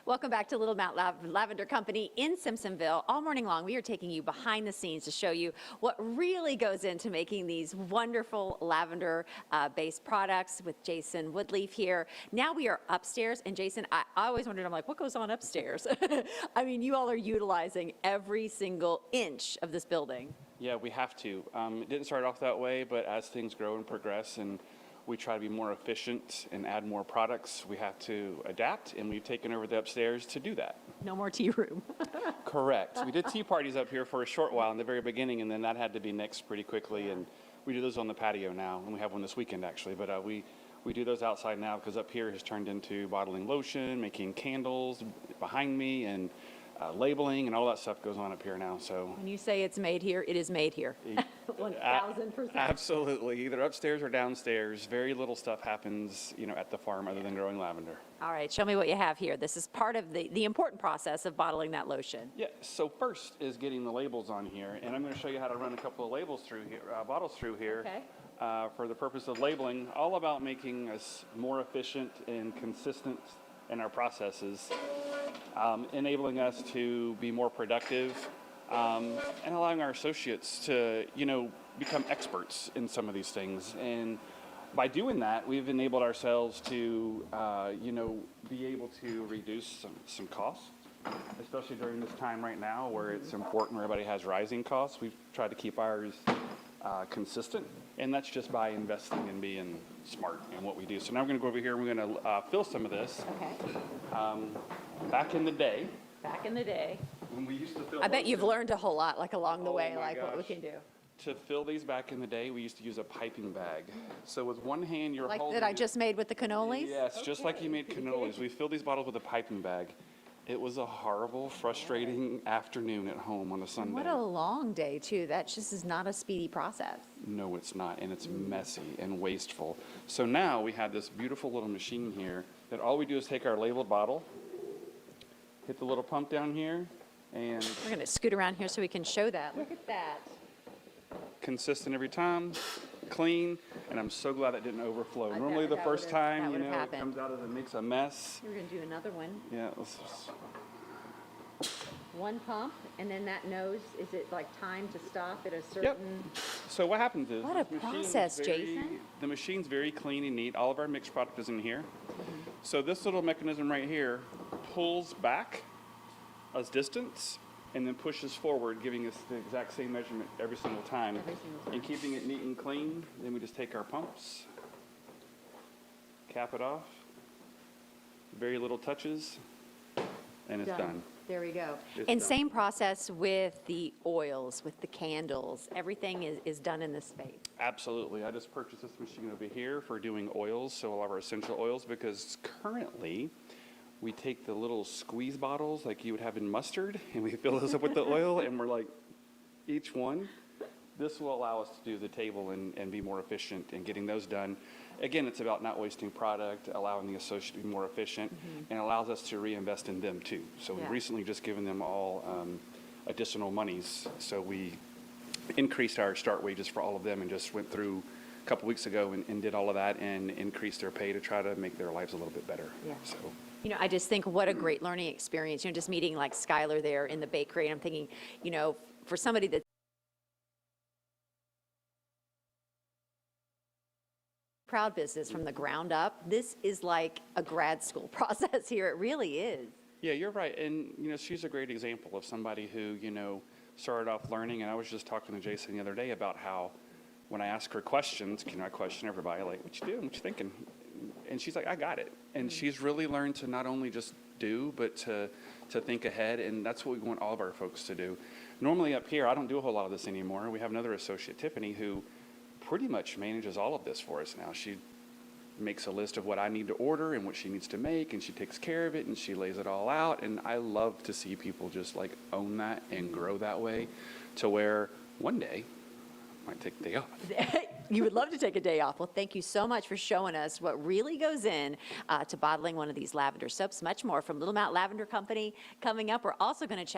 Welcome back to Little Mount Lavender Company in Simpsonville. All morning long, we are taking you behind the scenes to show you what really goes into making these wonderful lavender-based products with Jason Woodlief here. Now we are upstairs, and Jason, I always wondered, I'm like, what goes on upstairs? I mean, you all are utilizing every single inch of this building. Yeah, we have to. It didn't start off that way, but as things grow and progress and we try to be more efficient and add more products, we have to adapt, and we've taken over the upstairs to do that. No more tea room. Correct. We did tea parties up here for a short while in the very beginning, and then that had to be nixed pretty quickly, and we do those on the patio now, and we have one this weekend actually, but we do those outside now because up here has turned into bottling lotion, making candles behind me, and labeling and all that stuff goes on up here now. So when you say it's made here, it is made here. 1000%. Absolutely. Either upstairs or downstairs. Very little stuff happens, at the farm other than growing lavender. All right, show me what you have here. This is part of the important process of bottling that lotion. Yeah, so first is getting the labels on here, and I'm going to show you how to run a couple of labels through here, bottles through here. Okay. For the purpose of labeling, all about making us more efficient and consistent in our processes, enabling us to be more productive, and allowing our associates to, become experts in some of these things. And by doing that, we've enabled ourselves to, be able to reduce some costs, especially during this time right now where it's important, where everybody has rising costs. We've tried to keep ours consistent, and that's just by investing and being smart in what we do. So now we're going to go over here and we're going to fill some of this. Okay. Back in the day, when we used to fill, I bet you've learned a whole lot, like along the way, like what we can do. To fill these back in the day, we used to use a piping bag. So with one hand, you're like holding. That I just made with the cannolis? Yes, okay. Just like you made cannolis. We filled these bottles with a piping bag. It was a horrible, frustrating afternoon at home on a Sunday. What a long day, too. That just is not a speedy process. No, it's not, and it's messy and wasteful. So now we have this beautiful little machine here that all we do is take our labeled bottle, hit the little pump down here, and we're going to scoot around here so we can show that. Look at that. Consistent every time, clean, and I'm so glad that didn't overflow. Normally the first time, it comes out and it makes a mess. We're going to do another one. Yeah. One pump, and then that knows, is it like time to stop at a certain... Yep. So what happens is... What a process, Jason. The machine's very clean and neat. All of our mixed product is in here. So this little mechanism right here pulls back a distance and then pushes forward, giving us the exact same measurement every single time. And keeping it neat and clean, then we just take our pumps, cap it off, very little touches, and it's done. There we go. And same process with the oils, with the candles. Everything is done in this space. Absolutely. I just purchased this machine over here for doing oils, so all of our essential oils, because currently we take the little squeeze bottles like you would have in mustard, and we fill those up with the oil, and we're like, each one. This will allow us to do the table and be more efficient in getting those done. Again, it's about not wasting product, allowing the associate to be more efficient, and allows us to reinvest in them too. So we've recently just given them all additional monies. So we increased our start wages for all of them and just went through a couple weeks ago and did all of that and increased their pay to try to make their lives a little bit better. Yeah. So. I just think what a great learning experience, just meeting like Skylar there in the bakery. And I'm thinking, for somebody that's proud business from the ground up, this is like a grad school process here. It really is. Yeah, you're right. And, she's a great example of somebody who, started off learning. And I was just talking to Jason the other day about how when I ask her questions, I question everybody, like, what you doing? What you thinking? And she's like, I got it. And she's really learned to not only just do, but to think ahead. And that's what we want all of our folks to do. Normally up here, I don't do a whole lot of this anymore. We have another associate, Tiffany, who pretty much manages all of this for us now. She makes a list of what I need to order and what she needs to make, and she takes care of it, and she lays it all out. And I love to see people just like own that and grow that way to where one day I might take a day off. You would love to take a day off. Well, thank you so much for showing us what really goes in to bottling one of these lavender soaps. Much more from Little Mount Lavender Company coming up. We're also going to check